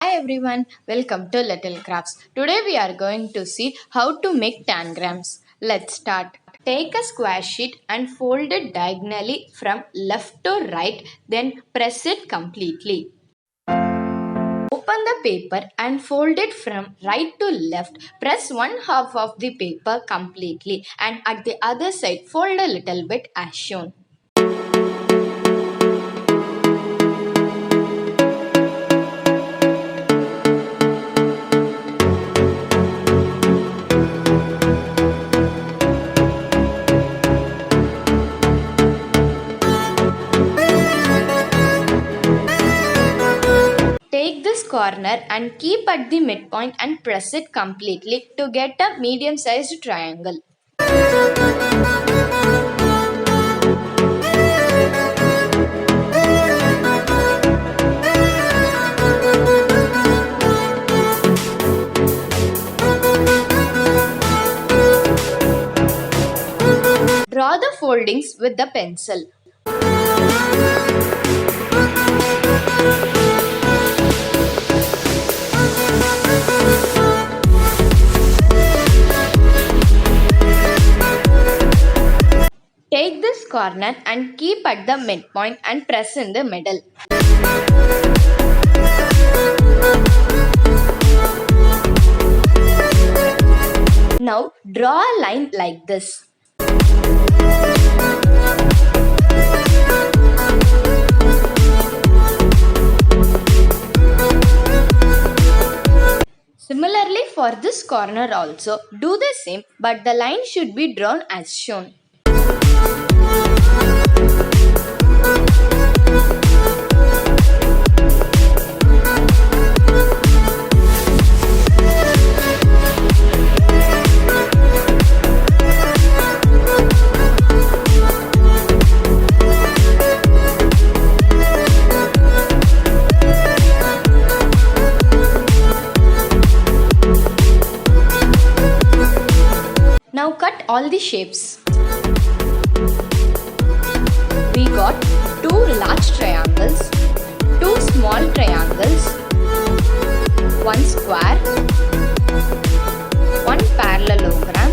Hi everyone, welcome to Little Crafts. Today we are going to see how to make tangrams. Let's start. Take a square sheet and fold it diagonally from left to right, then press it completely. Open the paper and fold it from right to left. Press one half of the paper completely and at the other side fold a little bit as shown. Take this corner and keep at the midpoint and press it completely to get a medium sized triangle. Draw the foldings with the pencil. Take this corner and keep at the midpoint and press in the middle. Now draw a line like this. Similarly for this corner also, do the same but the line should be drawn as shown. Now cut all the shapes. We got two large triangles, two small triangles, one square, one parallelogram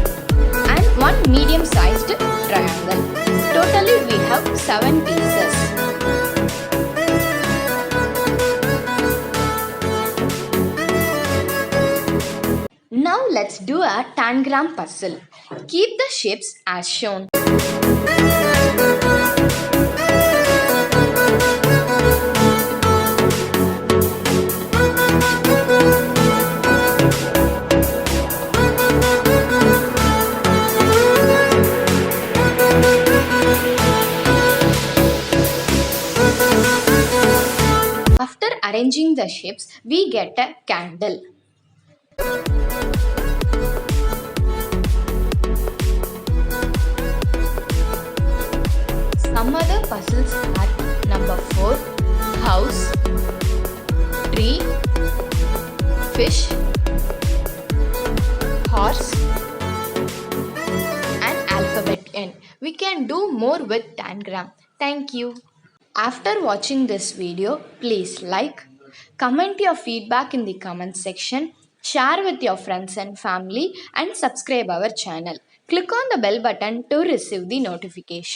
and one medium sized triangle. Totally we have 7 pieces. Now let's do a tangram puzzle. Keep the shapes as shown. After arranging the shapes, we get a candle. Some other puzzles are number 4, house, tree, fish, horse and alphabet N. We can do more with Tangram. Thank you. After watching this video, please like, comment your feedback in the comment section, share with your friends and family and subscribe our channel. Click on the bell button to receive the notification.